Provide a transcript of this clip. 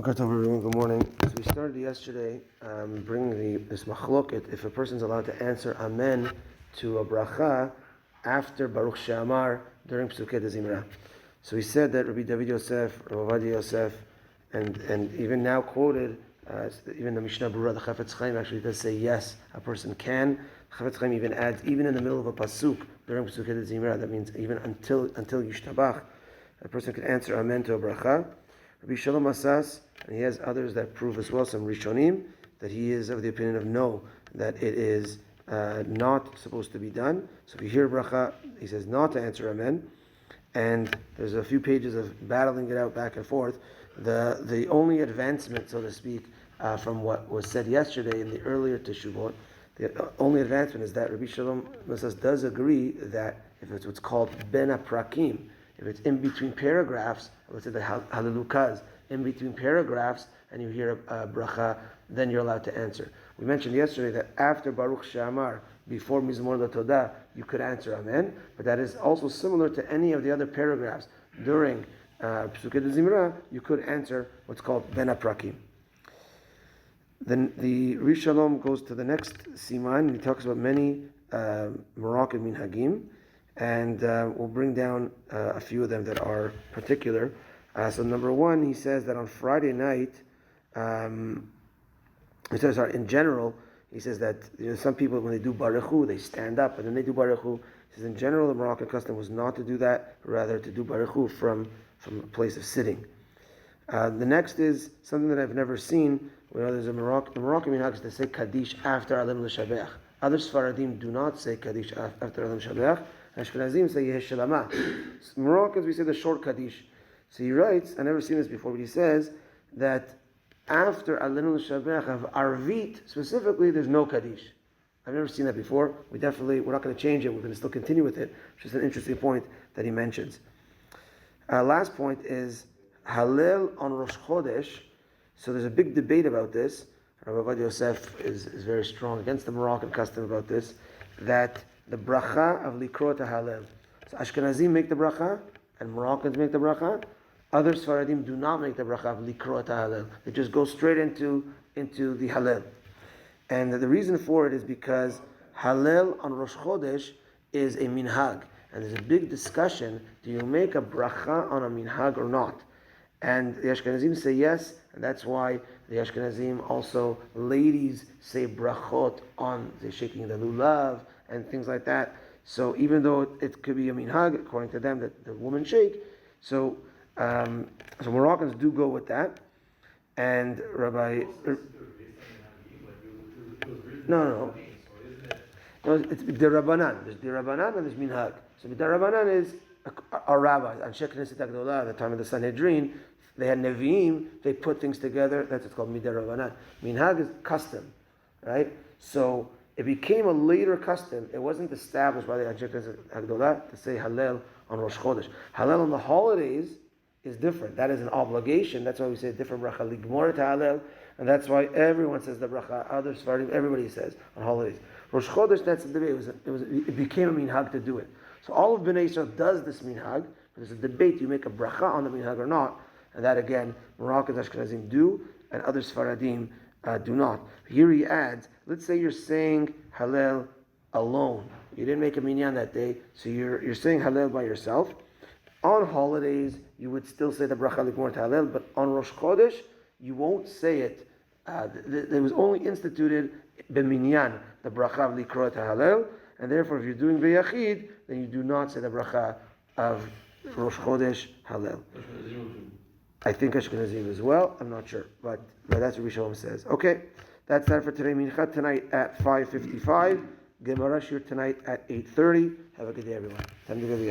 Good everyone. Good morning. So we started yesterday bringing this machloket, if a person's allowed to answer Amen to a bracha after Baruch She'amar during Pesukei DeZimra. So we said that Rabbi David Yosef, Rabbi Ovadia Yosef, and even now quoted, even the Mishnah Berurah, the Chafetz Chaim actually does say yes, a person can. Chafetz Chaim even adds, even in the middle of a pasuk during Pesukei DeZimra, that means even until Yishtabach, a person can answer Amen to a bracha. Rabbi Shalom Asas, and he has others that prove as well, some Rishonim, that he is of the opinion of no, that it is not supposed to be done. So if you hear bracha, he says not to answer Amen. And there's a few pages of battling it out back and forth. The only advancement, so to speak, from what was said yesterday in the earlier Teshuvot, the only advancement is that Rabbi Shalom Asas does agree that if it's what's called Ben Aprakim, if it's in between paragraphs, let's say the Halelukas, in between paragraphs, and you hear a bracha, then you're allowed to answer. We mentioned yesterday that after Baruch She'amar, before Mizmor LaTodah, you could answer Amen, but that is also similar to any of the other paragraphs. During Pesukei DeZimra, you could answer what's called Ben Aprakim. Then the Rish Shalom goes to the next siman, and he talks about many Moroccan minhagim, and we'll bring down a few of them that are particular. So number one, he says that on Friday night, in general, he says that some people, when they do Baruchu, they stand up, and then they do Baruchu. He says in general, the Moroccan custom was not to do that, rather to do Baruchu from a place of sitting. The next is something that I've never seen. There's the Moroccan minhag is to say Kaddish after Alim L'Shabeach. Other Sfaradim do not say Kaddish after Alim L'Shabeach. Ashkenazim say Yehesh Shalama. Moroccans, we say the short Kaddish. So he writes, I've never seen this before, but he says that after Alenu L'Shabeach of Arvit, specifically, there's no Kaddish. I've never seen that before. We're not going to change it. We're going to still continue with it. Which is an interesting point that he mentions. Last point is Halel on Rosh Chodesh. So there's a big debate about this. Rabbi Ovadia Yosef is very strong against the Moroccan custom about this, that the bracha of Likrot Halel. So Ashkenazim make the bracha, and Moroccans make the bracha. Other Sfaradim do not make the bracha of Likrot Halel. They just go straight into the Halel. And the reason for it is because Halel on Rosh Chodesh is a minhag. And there's a big discussion, do you make a bracha on a minhag or not? And the Ashkenazim say yes, and that's why the Ashkenazim also, ladies say brachot on the shaking the lulav and things like that. So even though it could be a minhag, according to them, that the women shake, so Moroccans do go with that. And No, it's B'Derabanan. There's B'Derabanan and there's minhag. So B'Derabanan is our rabbis, on Shek Knesset Agdolah, at the time of the Sanhedrin, they had Nevi'im, they put things together, that's what's called Midarabanan. Minhag is custom, right? So it became a later custom. It wasn't established by the Shek Knesset Agdolah to say Halel on Rosh Chodesh. Halel on the holidays is different. That is an obligation. That's why we say a different bracha, Ligmor to Halel, and that's why everyone says the bracha, others, everybody says on holidays. Rosh Chodesh, that's the debate. It became a minhag to do it. So all of Bnei Yisrael does this minhag, but there's a debate, you make a bracha on the minhag or not, and that again, Moroccans, Ashkenazim do, and other Sfaradim do not. Here he adds, let's say you're saying Halel alone. You didn't make a minyan that day, so you're saying Halel by yourself. On holidays, you would still say the bracha Likmor to Halel, but on Rosh Chodesh, you won't say it. It was only instituted b'minyan, the bracha of Likrot Halel, and therefore, if you're doing B'Yachid, then you do not say the bracha of Rosh Chodesh Halel. I think Ashkenazim as well. I'm not sure, but that's what Rishonim says. Okay, that's that for today. Mincha tonight at 5:55. Gemara Shir tonight at 8:30. Have a good day, everyone. Time to go to the